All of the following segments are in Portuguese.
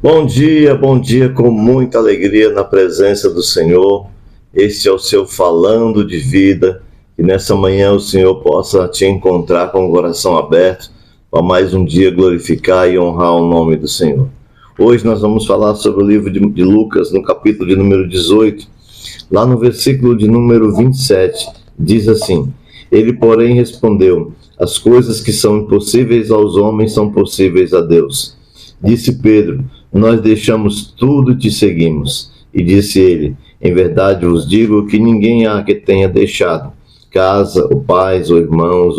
Bom dia com muita alegria na presença do Senhor. Este é o seu Falando de Vida. Que nessa manhã o Senhor possa te encontrar com o coração aberto para mais um dia glorificar e honrar o nome do Senhor. Hoje nós vamos falar sobre o livro de Lucas, no capítulo de número 18, lá no versículo de número 27, diz assim: Ele, porém, respondeu: As coisas que são impossíveis aos homens são possíveis a Deus. Disse Pedro: Nós deixamos tudo e te seguimos. E disse ele: Em verdade vos digo que ninguém há que tenha deixado casa, ou pais, ou irmãos,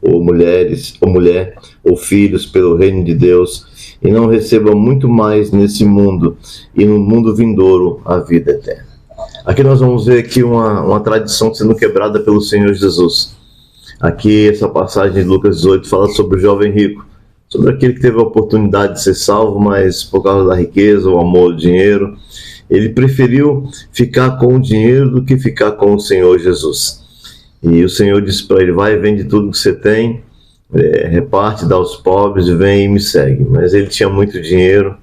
ou mulheres, ou mulher, ou filhos pelo reino de Deus, e não receba muito mais nesse mundo, e no mundo vindouro a vida eterna. Aqui nós vamos ver aqui uma tradição sendo quebrada pelo Senhor Jesus. Aqui essa passagem de Lucas 18 fala sobre o jovem rico, sobre aquele que teve a oportunidade de ser salvo, mas por causa da riqueza, o amor, o dinheiro, ele preferiu ficar com o dinheiro do que ficar com o Senhor Jesus. E o Senhor disse para ele: vai, vende tudo que você tem, reparte, dá aos pobres, vem e me segue. Mas ele tinha muito dinheiro,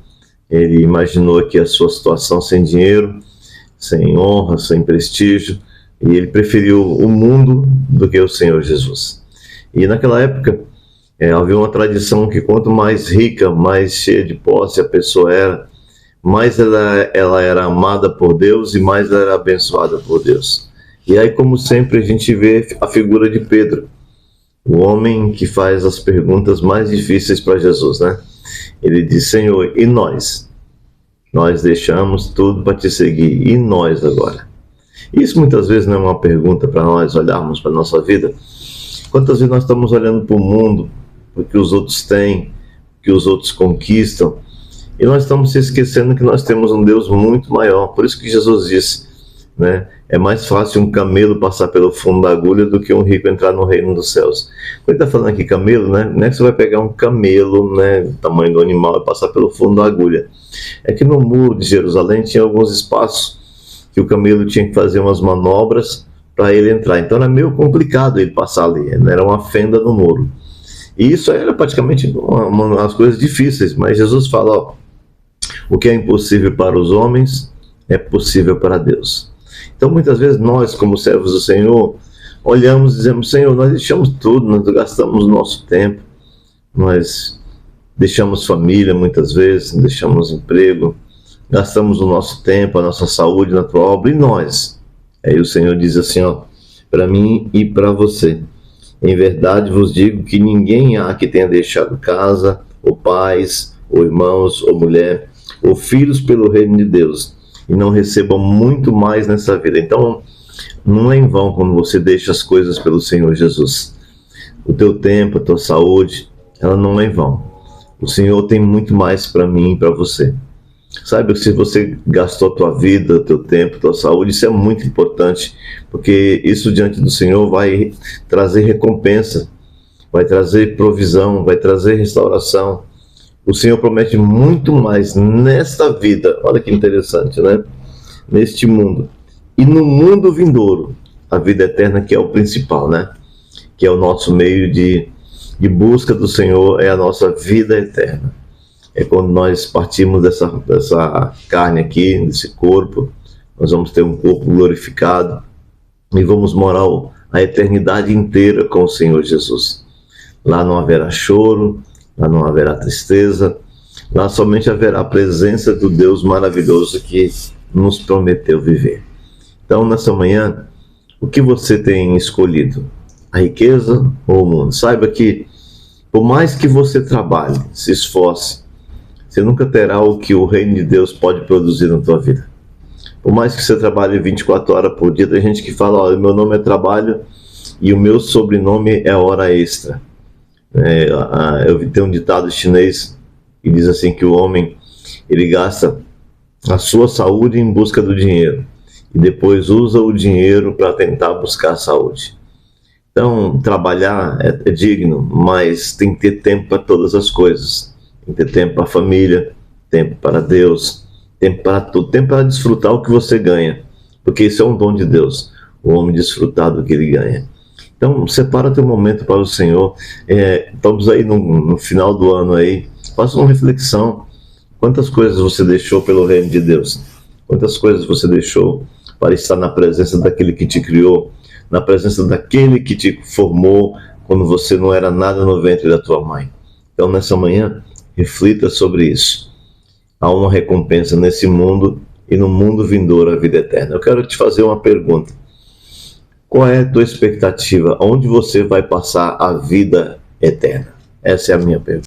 ele imaginou aqui a sua situação sem dinheiro, sem honra, sem prestígio, e ele preferiu o mundo do que o Senhor Jesus. E naquela época, havia uma tradição que quanto mais rica, mais cheia de posse a pessoa era, mais ela era amada por Deus e mais ela era abençoada por Deus. E aí, como sempre, a gente vê a figura de Pedro, o homem que faz as perguntas mais difíceis para Jesus, né? Ele diz: Senhor, e nós? Nós deixamos tudo para te seguir, e nós agora? Isso muitas vezes não é uma pergunta para nós olharmos para a nossa vida. Quantas vezes nós estamos olhando para o mundo, o que os outros têm, o que os outros conquistam, e nós estamos se esquecendo que nós temos um Deus muito maior. Por isso que Jesus disse, né? É mais fácil um camelo passar pelo fundo da agulha do que um rico entrar no reino dos céus. Quando ele está falando aqui camelo, né? Não é que você vai pegar um camelo, né, do tamanho do animal, e passar pelo fundo da agulha. É que no muro de Jerusalém tinha alguns espaços que o camelo tinha que fazer umas manobras para ele entrar. Então era meio complicado ele passar ali, né? Era uma fenda no muro. E isso era praticamente uma das coisas difíceis. Mas Jesus fala: ó, o que é impossível para os homens é possível para Deus. Então muitas vezes nós, como servos do Senhor, olhamos e dizemos: Senhor, nós deixamos tudo, nós gastamos o nosso tempo, nós deixamos família muitas vezes, deixamos emprego, gastamos o nosso tempo, a nossa saúde na tua obra, e nós? Aí o Senhor diz assim, ó, para mim e para você: em verdade vos digo que ninguém há que tenha deixado casa, ou pais, ou irmãos, ou mulher, ou filhos pelo reino de Deus, e não receba muito mais nessa vida. Então, não é em vão quando você deixa as coisas pelo Senhor Jesus. O teu tempo, a tua saúde, ela não é em vão. O Senhor tem muito mais para mim e para você. Sabe, se você gastou a tua vida, o teu tempo, a tua saúde, isso é muito importante, porque isso diante do Senhor vai trazer recompensa, vai trazer provisão, vai trazer restauração. O Senhor promete muito mais nesta vida, olha que interessante, né? Neste mundo. E no mundo vindouro, a vida eterna, que é o principal, né? Que é o nosso meio de busca do Senhor, é a nossa vida eterna. É quando nós partimos dessa carne aqui, desse corpo, nós vamos ter um corpo glorificado e vamos morar a eternidade inteira com o Senhor Jesus. Lá não haverá choro, lá não haverá tristeza, lá somente haverá a presença do Deus maravilhoso que nos prometeu viver. Então, nessa manhã, o que você tem escolhido? A riqueza ou o mundo? Saiba que, por mais que você trabalhe, se esforce, você nunca terá o que o reino de Deus pode produzir na tua vida. Por mais que você trabalhe 24 horas por dia, tem gente que fala: olha, meu nome é trabalho e o meu sobrenome é hora extra. Eu tenho um ditado chinês que diz assim, que o homem, ele gasta a sua saúde em busca do dinheiro e depois usa o dinheiro para tentar buscar a saúde. Então, trabalhar é digno, mas tem que ter tempo para todas as coisas. Tem que ter tempo para a família, tempo para Deus, tempo para tudo, tempo para desfrutar o que você ganha, porque isso é um dom de Deus, o homem desfrutar do que ele ganha. Então, separa teu momento para o Senhor. Estamos aí no final do ano aí, faça uma reflexão. Quantas coisas você deixou pelo reino de Deus? Quantas coisas você deixou para estar na presença daquele que te criou, na presença daquele que te formou quando você não era nada no ventre da tua mãe? Então, nessa manhã, reflita sobre isso. Há uma recompensa nesse mundo e no mundo vindouro a vida eterna. Eu quero te fazer uma pergunta. Qual é a tua expectativa? Onde você vai passar a vida eterna? Essa é a minha pergunta.